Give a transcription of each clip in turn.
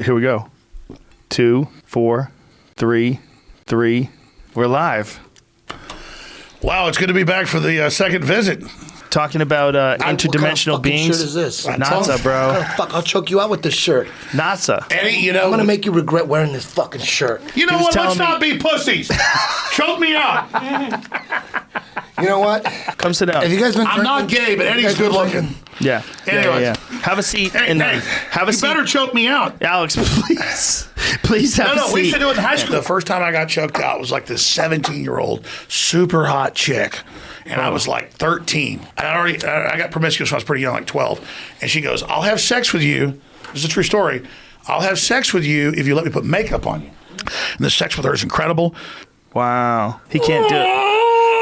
Here we go. 2, 4, 3, 3. We're live. Wow, it's good to be back for the second visit. Talking about interdimensional beings. What shirt is this? NASA, bro. Fuck, I'll choke you out with this shirt. NASA. Eddie, I'm gonna make you regret wearing this fucking shirt. You know what? Let's not be pussies. Choke me out. You know what? Come sit down. Have you guys been? I'm not gay, but Eddie's good looking. Yeah. Anyways. Yeah. Have a seat. Hey, have a seat. You better choke me out. Alex, please. Please have a seat. We used to do it in high school. The first time I got choked out was like this 17-year-old super hot chick. And I was like 13. I got promiscuous when I was pretty young, like 12. And she goes, I'll have sex with you. This is a true story. I'll have sex with you if you let me put makeup on you. And the sex with her is incredible. Wow. He can't do it.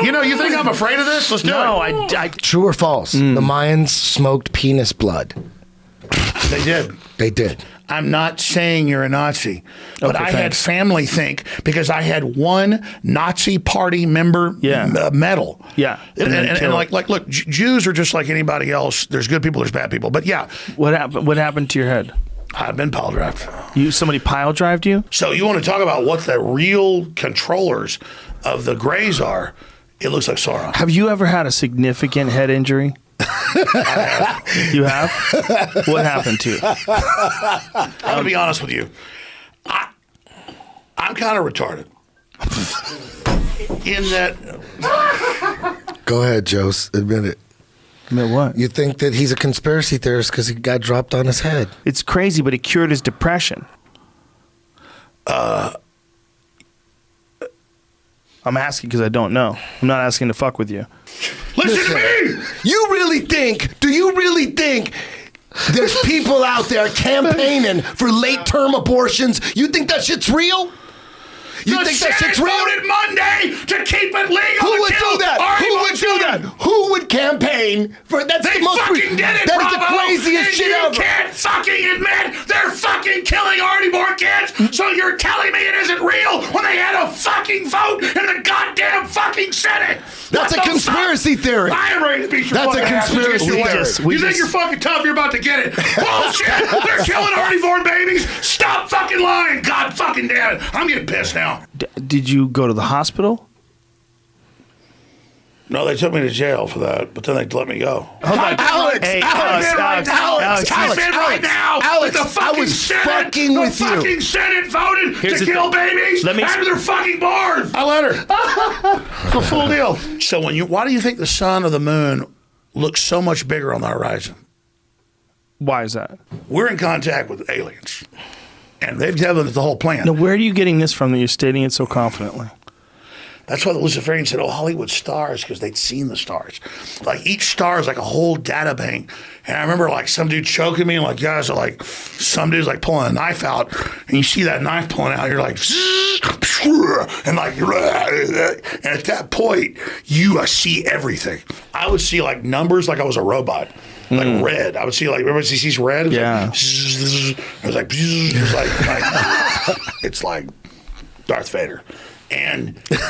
You know, you think I'm afraid of this? Let's do it. No, True or false? The Mayans smoked penis blood. They did. They did. I'm not saying you're a Nazi, but Okay, I had family think because I had one Nazi party member medal. Yeah. And like, look, Jews are just like anybody else. There's good people, there's bad people. But yeah. What happened to your head? I've been pile drived. Somebody pile drived you? So you want to talk about what the real controllers of the Greys are? It looks like Sauron. Have you ever had a significant head injury? I have. You have? What happened to you? I'm going to be honest with you. I'm kind of retarded. In that... Go ahead, Joe. Admit it. Admit what? You think that he's a conspiracy theorist because he got dropped on his head. It's crazy, but it cured his depression. I'm asking because I don't know. I'm not asking to fuck with you. Listen to me! Do you really think there's people out there campaigning for late-term abortions? You think that shit's real? You think that shit's real? Voted Monday to keep it legal. Who would do that? Who would campaign for? That's They the most. fucking did it, That Bravo, is the craziest and shit you ever. can't fucking admit they're fucking killing already born kids. So you're telling me it isn't real when they had a fucking vote in the goddamn fucking Senate? That's a conspiracy theory. I am ready to beat your That's a fucking ass and conspiracy get your theory. way. You think you're fucking tough? You're about to get it. Bullshit! They're killing already born babies. Stop fucking lying. God fucking damn it. I'm getting pissed now. Did you go to the hospital? No, they took me to jail for that, but then they let me go. Alex, Hey, Alex, Alex, I was fucking with you. The fucking Senate voted to kill babies after they're fucking born. I let her. It's a full deal. So why do you think the sun or the moon looks so much bigger on the horizon? Why is that? We're in contact with aliens, and they've given us the whole plan. Now, where are you getting this from that you're stating it so confidently? That's why the Luciferians said, Hollywood stars, because they'd seen the stars. Like, each star is like a whole data bank. And I remember, like, some dude choking me, and, like, guys are like, some dude's, like, pulling a knife out, and you see that knife pulling out, you're like, and, like, and at that point, you see everything. I would see, like, numbers like I was a robot. Like red. I would see, like, everybody sees red? Yeah. It's like Darth Vader. And when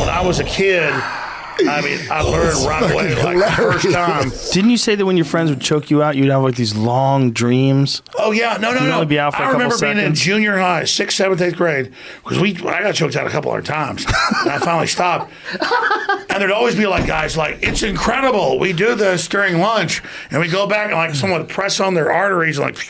I was a kid, I mean, I learned right away, like the first time. Didn't you say that when your friends would choke you out, you'd have like these long dreams? Oh yeah, no. Only be out for I a remember couple being in seconds? junior high, 6th, 7th, 8th grade, because I got choked out a couple other times, and I finally stopped. And there'd always be like guys like, it's incredible. We do this during lunch, and we go back and like someone would press on their arteries, and like.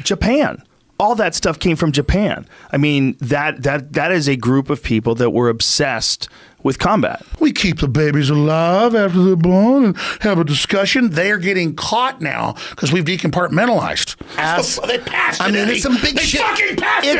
Japan. All that stuff came from Japan. I mean, that is a group of people that were obsessed with combat. We keep the babies alive after they're born and have a discussion. They are getting caught now because we've decompartmentalized. They passed it. I mean, it's some big they shit. Fucking passed it.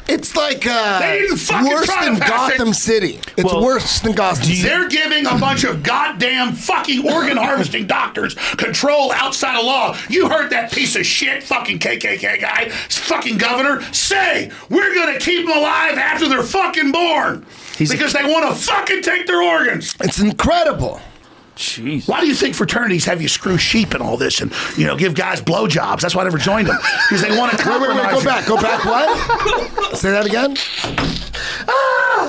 It's like They didn't fucking worse try to than pass it. Gotham City. It's worse than Gotham City. They're giving a bunch of goddamn fucking organ harvesting doctors control outside of law. You heard that piece of shit fucking KKK guy, fucking governor, say we're going to keep them alive after they're fucking born. Because they want to fucking take their organs. It's incredible. Jeez. Why do you think fraternities have you screw sheep and all this and, give guys blowjobs? That's why I never joined them. Because they want to compromise. Wait, go back. What? Say that again?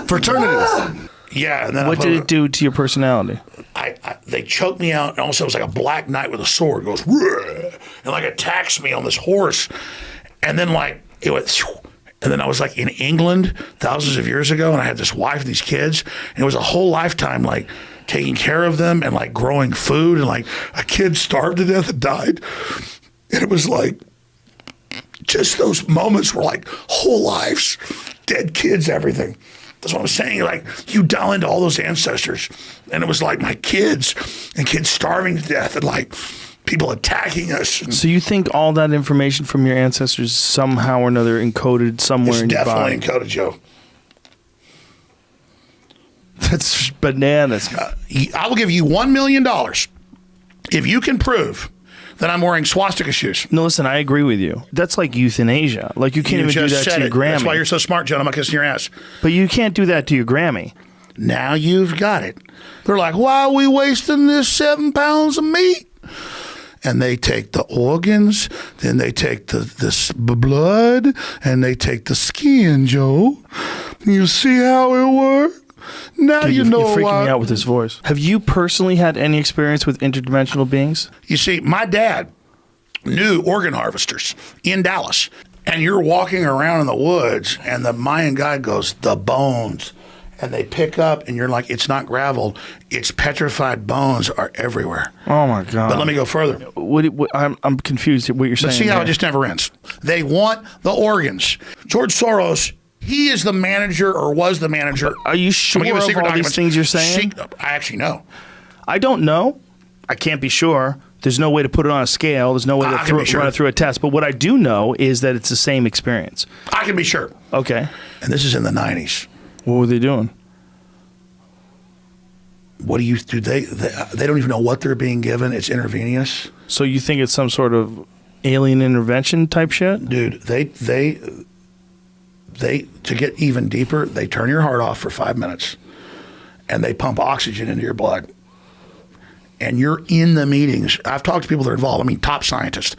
Fraternities. Yeah. And then What did it do to your personality? they choked me out, and also it was like a black knight with a sword goes, "Rrr," and like attacks me on this horse. And then like it went, "Shoo." And then I was like in England thousands of years ago, and I had this wife and these kids, and it was a whole lifetime like taking care of them and like growing food, and like a kid starved to death and died. And it was like just those moments were like whole lives, dead kids, everything. That's what I'm saying. Like you dial into all those ancestors, and it was like my kids and kids starving to death and like people attacking us. So you think all that information from your ancestors somehow or another encoded somewhere in your body? It's definitely encoded, Joe. That's bananas. I will give you $1 million if you can prove that I'm wearing swastika shoes. No, listen, I agree with you. That's like euthanasia. Like you can't even do that to your Grammy. That's why you're so smart, Joe. I'm not kissing your ass. But you can't do that to your Grammy. Now you've got it. They're like, why are we wasting this 7 pounds of meat? And they take the organs, then they take the blood, and they take the skin, Joe. You see how it works? Now Dude, you know you're freaking why. me out with this voice. Have you personally had any experience with interdimensional beings? You see, my dad knew organ harvesters in Dallas. And you're walking around in the woods, and the Mayan guide goes, the bones. And they pick up, and you're like, it's not gravel. It's petrified bones are everywhere. Oh, my God. But let me go further. I'm confused at what you're saying. But see how there. it just never ends. They want the organs. George Soros, he is the manager or was the manager. Are you sure of all these things you're saying? I actually know. I don't know. I can't be sure. There's no way to put it on a scale. There's no way to run it through a test. But what I do know is that it's the same experience. I can be sure. Okay. And this is in the 90s. What were they doing? What do you do? They don't even know what they're being given. It's intravenous. So you think it's some sort of alien intervention type shit? Dude, they to get even deeper, they turn your heart off for 5 minutes and they pump oxygen into your blood. And you're in the meetings. I've talked to people that are involved. I mean, top scientists.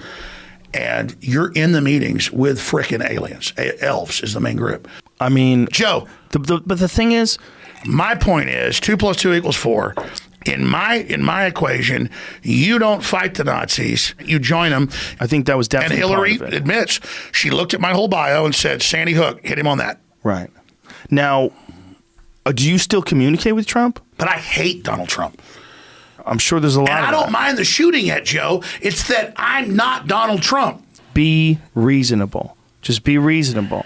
And you're in the meetings with frickin' aliens. Elves is the main group. I mean, Joe. But the thing is, my point is 2 + 2 = 4. In my equation, you don't fight the Nazis. You join them. I think that was definitely And Hillary part of it. admits she looked at my whole bio and said, Sandy Hook, hit him on that. Right. Now, do you still communicate with Trump? But I hate Donald Trump. I'm sure there's a lot And of I don't that. mind the shooting at Joe. It's that I'm not Donald Trump. Be reasonable. Just be reasonable.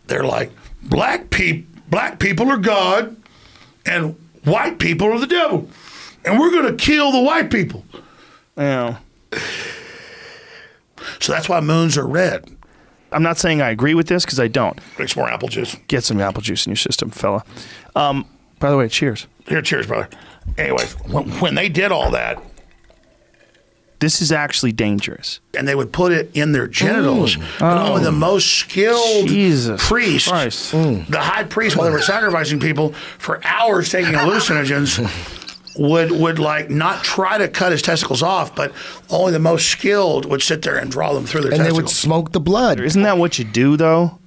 They're like, black people are God and white people are the devil. And we're going to kill the white people. Yeah. So that's why moons are red. I'm not saying I agree with this because I don't. Drink some more apple juice. Get some apple juice in your system, fella. By the way, cheers. Here, cheers, brother. Anyways, when they did all that, This is actually dangerous. and they would put it in their genitals. And only the most skilled Jesus priest, Christ. the high priest, while they were sacrificing people for hours taking hallucinogens, would like not try to cut his testicles off, but only the most skilled would sit there and draw them through their And they testicles. would smoke the blood. Isn't that what you do, though?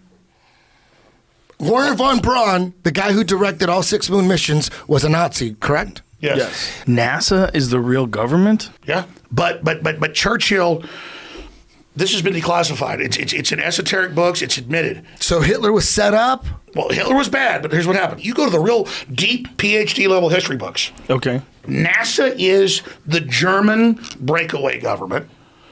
Werner von Braun, the guy who directed all 6 moon missions, was a Nazi, correct? Yes. NASA is the real government? Yeah. But Churchill, this has been declassified. It's in esoteric books. It's admitted. So Hitler was set up? Well, Hitler was bad, but here's what happened. You go to the real deep PhD level history books. Okay. NASA is the German breakaway government.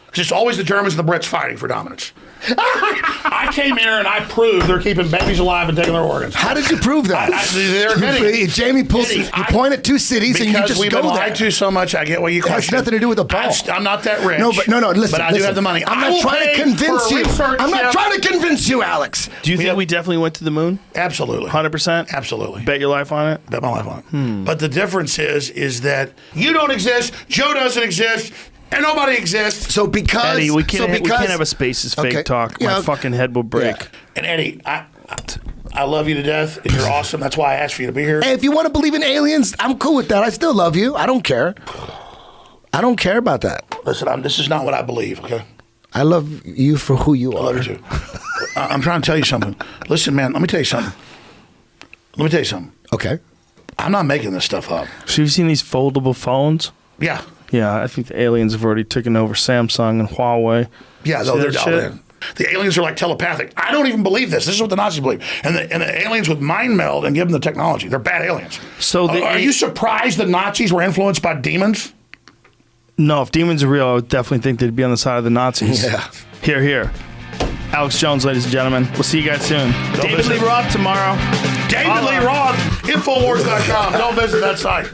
Because it's always the Germans and the Brits fighting for dominance. I came here and I proved they're keeping babies alive and taking their organs. How did you prove that? They're admitting. Jamie pulls, you point at 2 cities and you Because just we've go been there. lied to so much, I get what you It has question. nothing to do with the ball. I'm not that rich. No, listen. But I do have the money. I'm I not will trying to pay convince for a you. research I'm not ship. trying to convince you, Alex. Do you think we definitely went to the moon? Absolutely. 100%? Absolutely. Bet your life on it? Bet my life on it. But the difference is that you don't exist, Joe doesn't exist, and nobody exists. So because Eddie, we can't have a spaces fake Okay. talk. Yeah. My fucking head will break. Yeah. And Eddie, I love you to death, and you're awesome. That's why I asked for you to be here. Hey, if you want to believe in aliens, I'm cool with that. I still love you. I don't care. I don't care about that. Listen, this is not what I believe, okay? I love you for who you are. I love you too. I'm trying to tell you something. Listen, man, let me tell you something. Okay. I'm not making this stuff up. So you've seen these foldable phones? Yeah. Yeah, I think the aliens have already taken over Samsung and Huawei. Yeah, they're down there. The aliens are like telepathic. I don't even believe this. This is what the Nazis believe. And the aliens would mind meld and give them the technology. They're bad aliens. So are you surprised the Nazis were influenced by demons? No, if demons are real, I would definitely think they'd be on the side of the Nazis. Yeah. Here. Alex Jones, ladies and gentlemen. We'll see you guys soon. David Lee Roth tomorrow. David Lee Roth, Infowars.com. Don't visit that site.